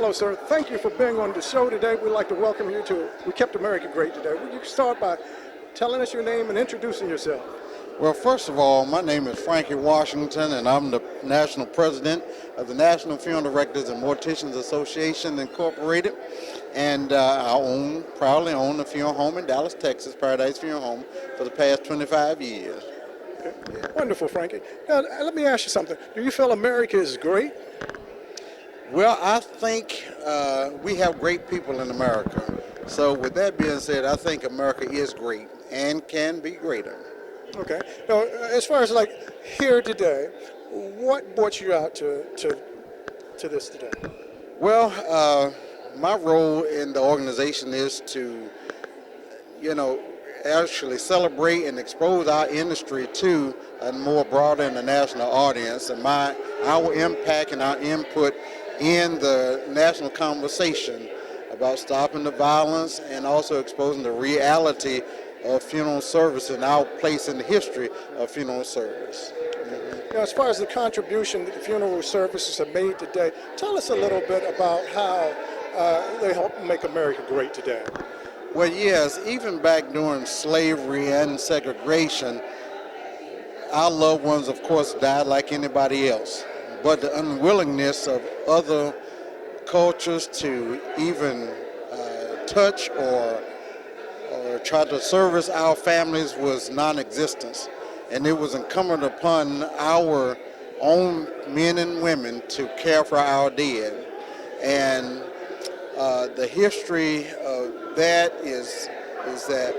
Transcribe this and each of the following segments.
Hello, sir. Thank you for being on the show today. We'd like to welcome you to We Kept America Great today. Would you start by telling us your name and introducing yourself? Well, first of all, my name is Frankie Washington, and I'm the national president of the National Funeral Directors and Morticians Association Incorporated. And I proudly own a funeral home in Dallas, Texas, Paradise Funeral Home, for the past 25 years. Okay. Wonderful, Frankie. Now, let me ask you something. Do you feel America is great? Well, I think we have great people in America. So with that being said, I think America is great and can be greater. Okay. Now, as far as like here today, what brought you out to this today? Well, my role in the organization is to, actually celebrate and expose our industry to a more broader international audience, and our impact and our input in the national conversation about stopping the violence and also exposing the reality of funeral service and our place in the history of funeral service. Now, as far as the contribution that the funeral services have made today, tell us a little bit about how they help make America great today. Well, yes, even back during slavery and segregation, our loved ones, of course, died like anybody else. But the unwillingness of other cultures to even touch or try to service our families was non-existent. And it was incumbent upon our own men and women to care for our dead. And the history of that is that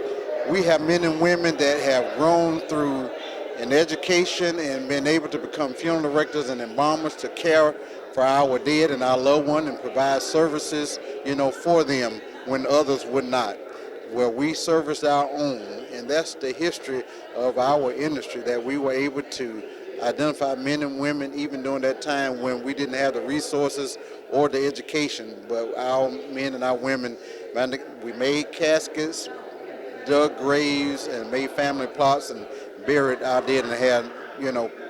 we have men and women that have grown through an education and been able to become funeral directors and embalmers to care for our dead and our loved one and provide services, for them when others would not. Well, we serviced our own, and that's the history of our industry, that we were able to identify men and women even during that time when we didn't have the resources or the education. But our men and our women, we made caskets, dug graves, and made family plots and buried our dead and had,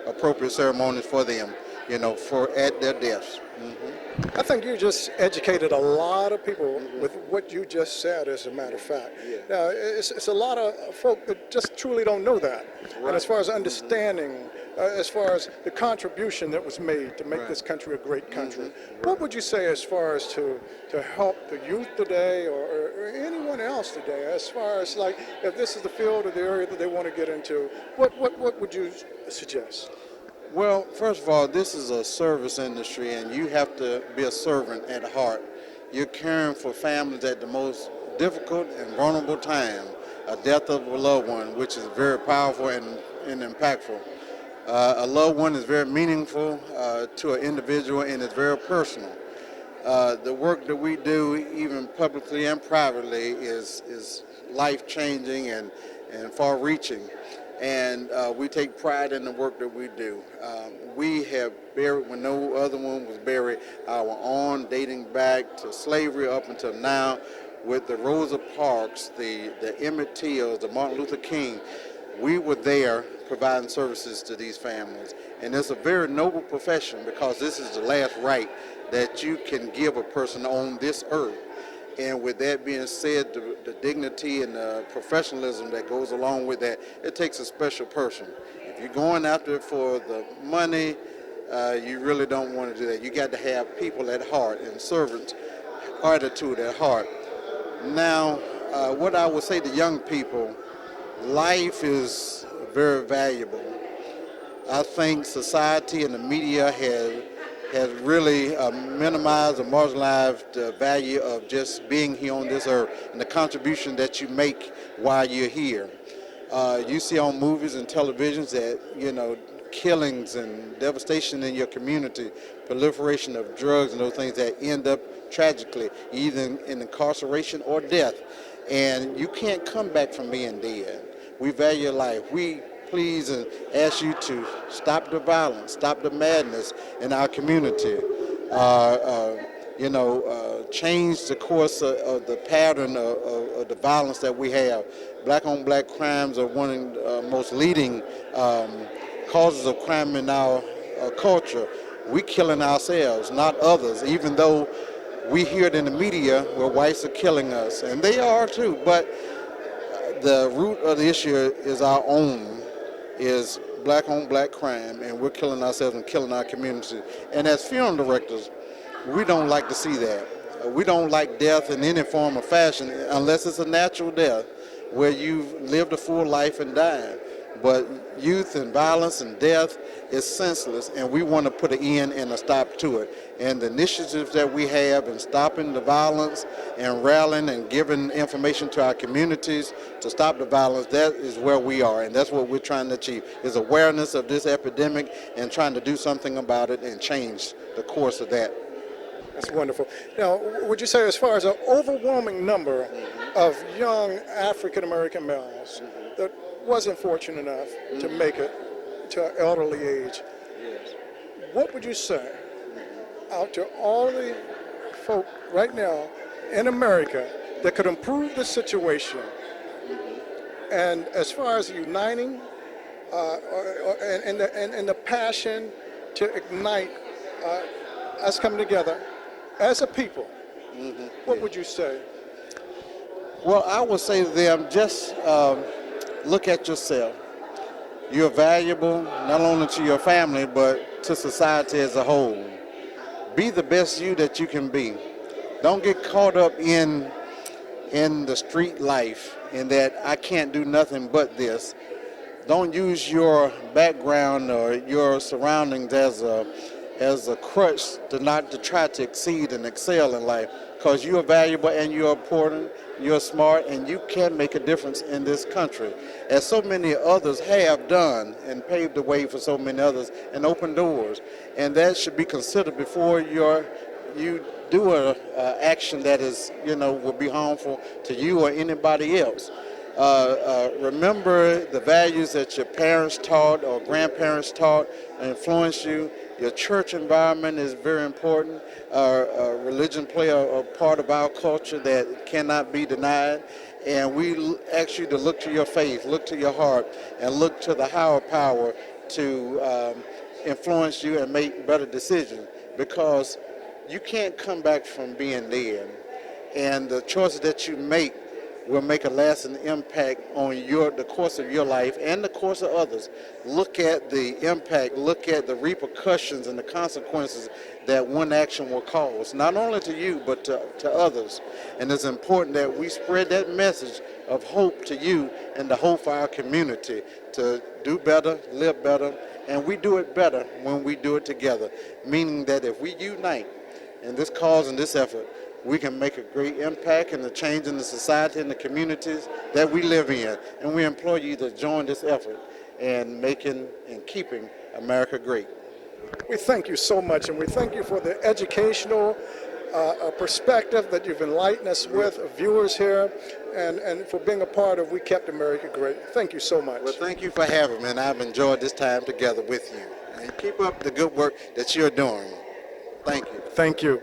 appropriate ceremonies for them, at their deaths. Mm-hmm. I think you just educated a lot of people with what you just said, as a matter of fact. Yeah. Now, it's a lot of folk that just truly don't know that. Right. And as far as understanding, as far as the contribution that was made to make Right. this country a great country, Mm-hmm. what would you say as far as to help the youth today or anyone else today, as far as like if this is the field or the area that they want to get into, what would you suggest? Well, first of all, this is a service industry, and you have to be a servant at heart. You're caring for families at the most difficult and vulnerable time, a death of a loved one, which is very powerful and impactful. A loved one is very meaningful to an individual, and it's very personal. The work that we do, even publicly and privately, is life-changing and far-reaching. And we take pride in the work that we do. We have buried, when no other one was buried, our own, dating back to slavery up until now, with the Rosa Parks, the Emmett Tills, the Martin Luther King. We were there providing services to these families. And it's a very noble profession, because this is the last right that you can give a person on this earth. And with that being said, the dignity and the professionalism that goes along with that, it takes a special person. If you're going after it for the money, you really don't want to do that. You got to have people at heart and servant attitude at heart. Now, what I would say to young people, life is very valuable. I think society and the media has really minimized or marginalized the value of just being here on this earth and the contribution that you make while you're here. You see on movies and televisions that, killings and devastation in your community, proliferation of drugs and those things that end up tragically, either in incarceration or death. And you can't come back from being dead. We value life. We please and ask you to stop the violence, stop the madness in our community. Change the course of the pattern of the violence that we have. Black-on-black crimes are one of the most leading causes of crime in our culture. We're killing ourselves, not others, even though we hear it in the media where whites are killing us, and they are too, but the root of the issue is our own, is black on black crime, and we're killing ourselves and killing our community. And as film directors, we don't like to see that. We don't like death in any form or fashion unless it's a natural death where you've lived a full life and died. But youth and violence and death is senseless, and we want to put an end and a stop to it. And the initiatives that we have in stopping the violence and rallying and giving information to our communities to stop the violence, that is where we are, and that's what we're trying to achieve, is awareness of this epidemic and trying to do something about it and change the course of that. That's wonderful. Now, would you say as far as an overwhelming number of young African-American males that wasn't fortunate enough to make it to an elderly age, what would you say out to all the folk right now in America that could improve the situation? And as far as uniting and the passion to ignite us coming together as a people, what would you say? Well, I would say to them, just look at yourself. You're valuable not only to your family, but to society as a whole. Be the best you that you can be. Don't get caught up in the street life in that I can't do nothing but this. Don't use your background or your surroundings as a crutch to try to exceed and excel in life, because you are valuable and you're important, you're smart, and you can make a difference in this country, as so many others have done and paved the way for so many others and opened doors. And that should be considered before you do an action that is, will be harmful to you or anybody else. Remember the values that your parents taught or grandparents taught and influenced you. Your church environment is very important. Religion play a part of our culture that cannot be denied. And we ask you to look to your faith, look to your heart, and look to the higher power to influence you and make better decisions, because you can't come back from being dead. And the choices that you make will make a lasting impact on the course of your life and the course of others. Look at the impact, look at the repercussions and the consequences that one action will cause, not only to you, but to others. And it's important that we spread that message of hope to you and the hope for our community to do better, live better, and we do it better when we do it together, meaning that if we unite in this cause and this effort, we can make a great impact in the change in the society and the communities that we live in. And we implore you to join this effort in making and keeping America great. We thank you so much, and we thank you for the educational perspective that you've enlightened us with, viewers here, and for being a part of We Kept America Great. Thank you so much. Well, thank you for having me, and I've enjoyed this time together with you. And keep up the good work that you're doing. Thank you. Thank you.